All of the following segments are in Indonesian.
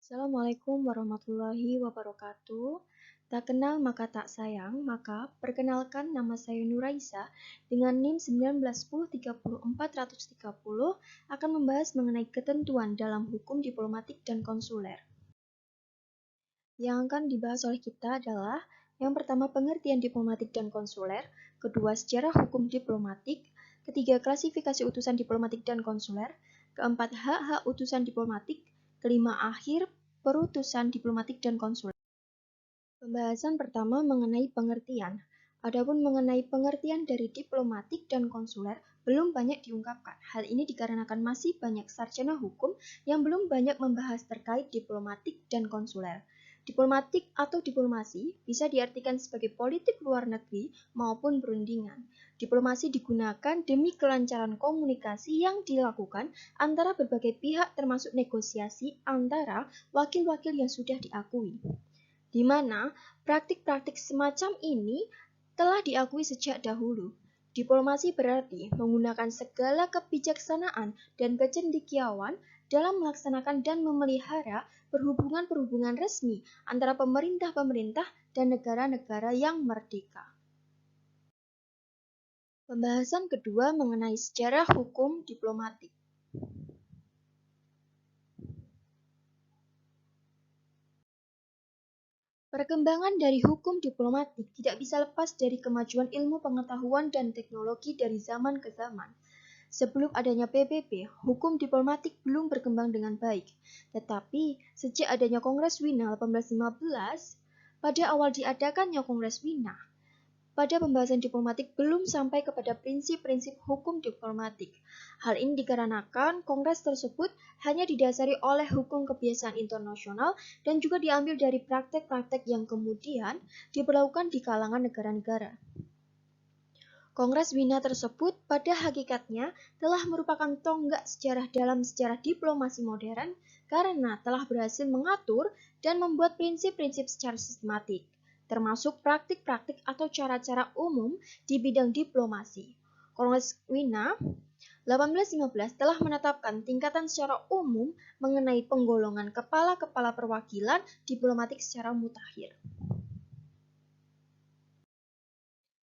Assalamualaikum warahmatullahi wabarakatuh. Tak kenal maka tak sayang, maka perkenalkan nama saya Nuraisa dengan NIM 1910304030 akan membahas mengenai ketentuan dalam hukum diplomatik dan konsuler. Yang akan dibahas oleh kita adalah yang pertama pengertian diplomatik dan konsuler, kedua sejarah hukum diplomatik, ketiga klasifikasi utusan diplomatik dan konsuler, keempat hak-hak utusan diplomatik, kelima akhir perutusan diplomatik dan konsuler. Pembahasan pertama mengenai pengertian. Adapun mengenai pengertian dari diplomatik dan konsuler belum banyak diungkapkan. Hal ini dikarenakan masih banyak sarjana hukum yang belum banyak membahas terkait diplomatik dan konsuler. Diplomatik atau diplomasi bisa diartikan sebagai politik luar negeri maupun perundingan. Diplomasi digunakan demi kelancaran komunikasi yang dilakukan antara berbagai pihak termasuk negosiasi antara wakil-wakil yang sudah diakui, di mana praktik-praktik semacam ini telah diakui sejak dahulu. Diplomasi berarti menggunakan segala kebijaksanaan dan kecendekiawan dalam melaksanakan dan memelihara perhubungan-perhubungan resmi antara pemerintah-pemerintah dan negara-negara yang merdeka. Pembahasan kedua mengenai sejarah hukum diplomatik. Perkembangan dari hukum diplomatik tidak bisa lepas dari kemajuan ilmu pengetahuan dan teknologi dari zaman ke zaman. Sebelum adanya PBB, hukum diplomatik belum berkembang dengan baik. Tetapi, sejak adanya Kongres Wina 1815, pada awal diadakannya Kongres Wina, pada pembahasan diplomatik belum sampai kepada prinsip-prinsip hukum diplomatik. Hal ini dikarenakan kongres tersebut hanya didasari oleh hukum kebiasaan internasional dan juga diambil dari praktek-praktek yang kemudian diberlakukan di kalangan negara-negara. Kongres Wina tersebut pada hakikatnya telah merupakan tonggak sejarah dalam sejarah diplomasi modern karena telah berhasil mengatur dan membuat prinsip-prinsip secara sistematik, termasuk praktik-praktik atau cara-cara umum di bidang diplomasi. Kongres Wina 1815 telah menetapkan tingkatan secara umum mengenai penggolongan kepala-kepala perwakilan diplomatik secara mutakhir.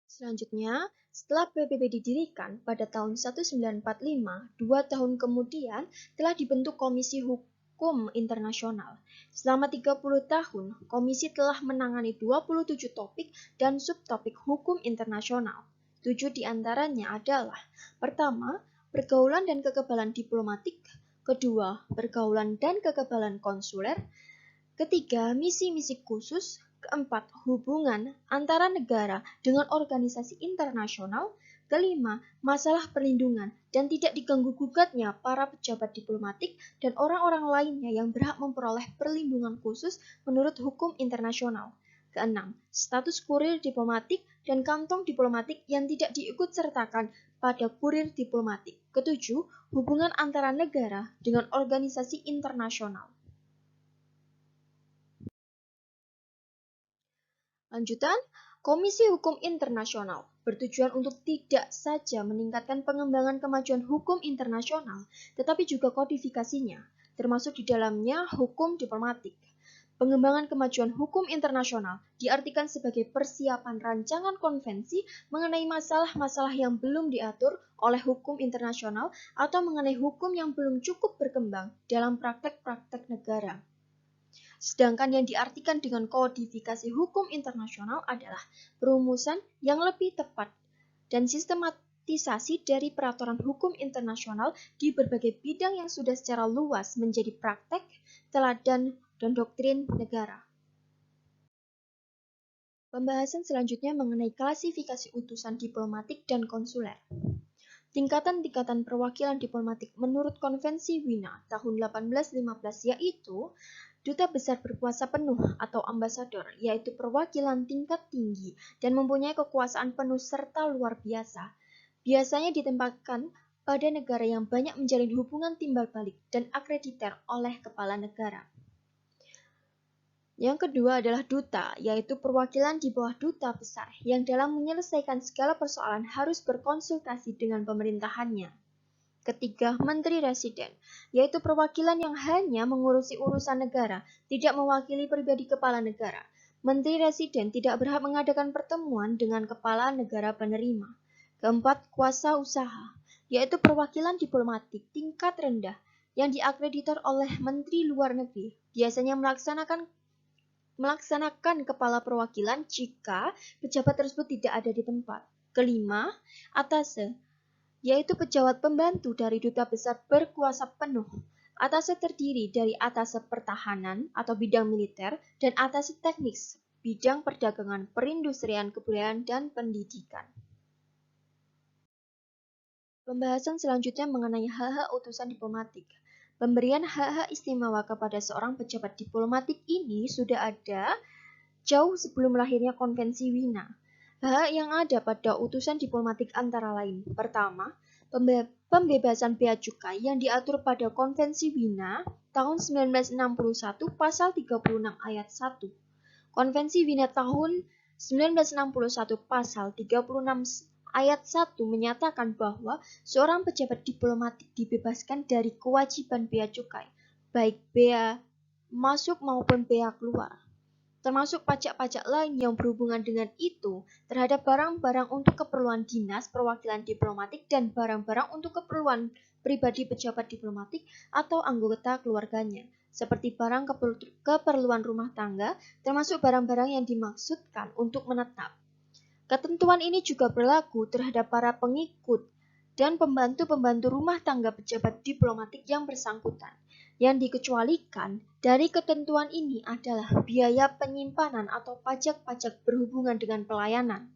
Selanjutnya, setelah PBB didirikan pada tahun 1945, 2 tahun kemudian telah dibentuk Komisi Hukum Internasional. Selama 30 tahun, komisi telah menangani 27 topik dan subtopik hukum internasional. 7 diantaranya adalah: pertama, pergaulan dan kekebalan diplomatik; kedua, pergaulan dan kekebalan konsuler; ketiga, misi-misi khusus; keempat, hubungan antara negara dengan organisasi internasional; kelima, masalah perlindungan dan tidak diganggu-gugatnya para pejabat diplomatik dan orang-orang lainnya yang berhak memperoleh perlindungan khusus menurut hukum internasional; keenam, status kurir diplomatik dan kantong diplomatik yang tidak diikutsertakan pada kurir diplomatik; ketujuh, hubungan antara negara dengan organisasi internasional. Lanjutan, Komisi Hukum Internasional bertujuan untuk tidak saja meningkatkan pengembangan kemajuan hukum internasional, tetapi juga kodifikasinya, termasuk di dalamnya hukum diplomatik. Pengembangan kemajuan hukum internasional diartikan sebagai persiapan rancangan konvensi mengenai masalah-masalah yang belum diatur oleh hukum internasional atau mengenai hukum yang belum cukup berkembang dalam praktek-praktek negara. Sedangkan yang diartikan dengan kodifikasi hukum internasional adalah perumusan yang lebih tepat dan sistematisasi dari peraturan hukum internasional di berbagai bidang yang sudah secara luas menjadi praktek, teladan, dan doktrin negara. Pembahasan selanjutnya mengenai klasifikasi utusan diplomatik dan konsuler. Tingkatan-tingkatan perwakilan diplomatik menurut Konvensi Wina tahun 1815 yaitu Duta Besar berkuasa penuh atau ambasador, yaitu perwakilan tingkat tinggi dan mempunyai kekuasaan penuh serta luar biasa. Biasanya ditempatkan pada negara yang banyak menjalin hubungan timbal balik dan akrediter oleh kepala negara. Yang kedua adalah duta, yaitu perwakilan di bawah duta besar yang dalam menyelesaikan segala persoalan harus berkonsultasi dengan pemerintahannya. Ketiga, Menteri Residen, yaitu perwakilan yang hanya mengurusi urusan negara, tidak mewakili pribadi kepala negara. Menteri Residen tidak berhak mengadakan pertemuan dengan kepala negara penerima. Keempat, kuasa usaha, yaitu perwakilan diplomatik tingkat rendah yang diakreditor oleh Menteri Luar Negeri, biasanya melaksanakan kepala perwakilan jika pejabat tersebut tidak ada di tempat. Kelima, atase, yaitu pejabat pembantu dari duta besar berkuasa penuh. Atase terdiri dari atase pertahanan atau bidang militer dan atase teknis, bidang perdagangan, perindustrian, kebudayaan, dan pendidikan. Pembahasan selanjutnya mengenai hak-hak utusan diplomatik. Pemberian hak-hak istimewa kepada seorang pejabat diplomatik ini sudah ada jauh sebelum lahirnya Konvensi Wina. Hak yang ada pada utusan diplomatik antara lain. Pertama, pembebasan bea cukai yang diatur pada Konvensi Wina tahun 1961 pasal 36 ayat 1. Konvensi Wina tahun 1961 pasal 36 ayat 1 menyatakan bahwa seorang pejabat diplomatik dibebaskan dari kewajiban bea cukai, baik bea masuk maupun bea keluar, termasuk pajak-pajak lain yang berhubungan dengan itu terhadap barang-barang untuk keperluan dinas perwakilan diplomatik dan barang-barang untuk keperluan pribadi pejabat diplomatik atau anggota keluarganya, seperti barang keperluan rumah tangga, termasuk barang-barang yang dimaksudkan untuk menetap. Ketentuan ini juga berlaku terhadap para pengikut dan pembantu-pembantu rumah tangga pejabat diplomatik yang bersangkutan. Yang dikecualikan dari ketentuan ini adalah biaya penyimpanan atau pajak-pajak berhubungan dengan pelayanan.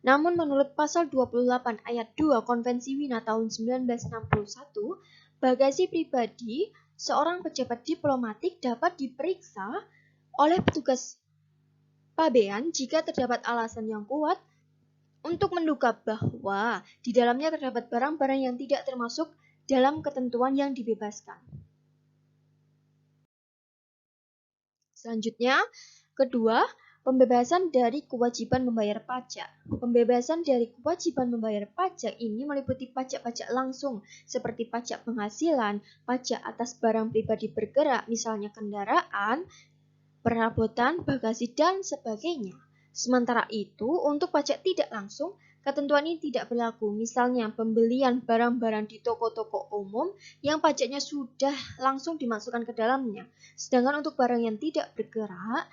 Namun menurut pasal 28 ayat 2 Konvensi Wina tahun 1961, bagasi pribadi seorang pejabat diplomatik dapat diperiksa oleh petugas pabean jika terdapat alasan yang kuat untuk menduga bahwa di dalamnya terdapat barang-barang yang tidak termasuk dalam ketentuan yang dibebaskan. Selanjutnya, kedua, pembebasan dari kewajiban membayar pajak. Pembebasan dari kewajiban membayar pajak ini meliputi pajak-pajak langsung seperti pajak penghasilan, pajak atas barang pribadi bergerak, misalnya kendaraan, perabotan, bagasi, dan sebagainya. Sementara itu, untuk pajak tidak langsung, ketentuan ini tidak berlaku. Misalnya, pembelian barang-barang di toko-toko umum yang pajaknya sudah langsung dimasukkan ke dalamnya. Sedangkan untuk barang yang tidak bergerak,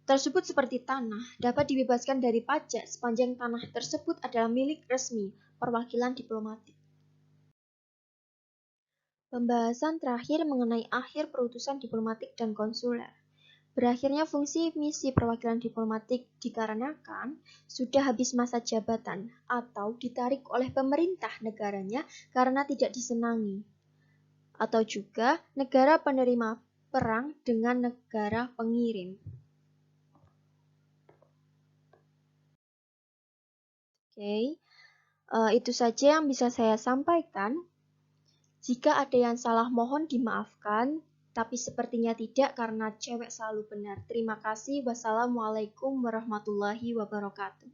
tersebut seperti tanah, dapat dibebaskan dari pajak sepanjang tanah tersebut adalah milik resmi perwakilan diplomatik. Pembahasan terakhir mengenai akhir perutusan diplomatik dan konsuler. Berakhirnya fungsi misi perwakilan diplomatik dikarenakan sudah habis masa jabatan atau ditarik oleh pemerintah negaranya karena tidak disenangi, atau juga negara penerima perang dengan negara pengirim. Itu saja yang bisa saya sampaikan. Jika ada yang salah mohon dimaafkan, tapi sepertinya tidak karena cewek selalu benar. Terima kasih. Wassalamualaikum warahmatullahi wabarakatuh.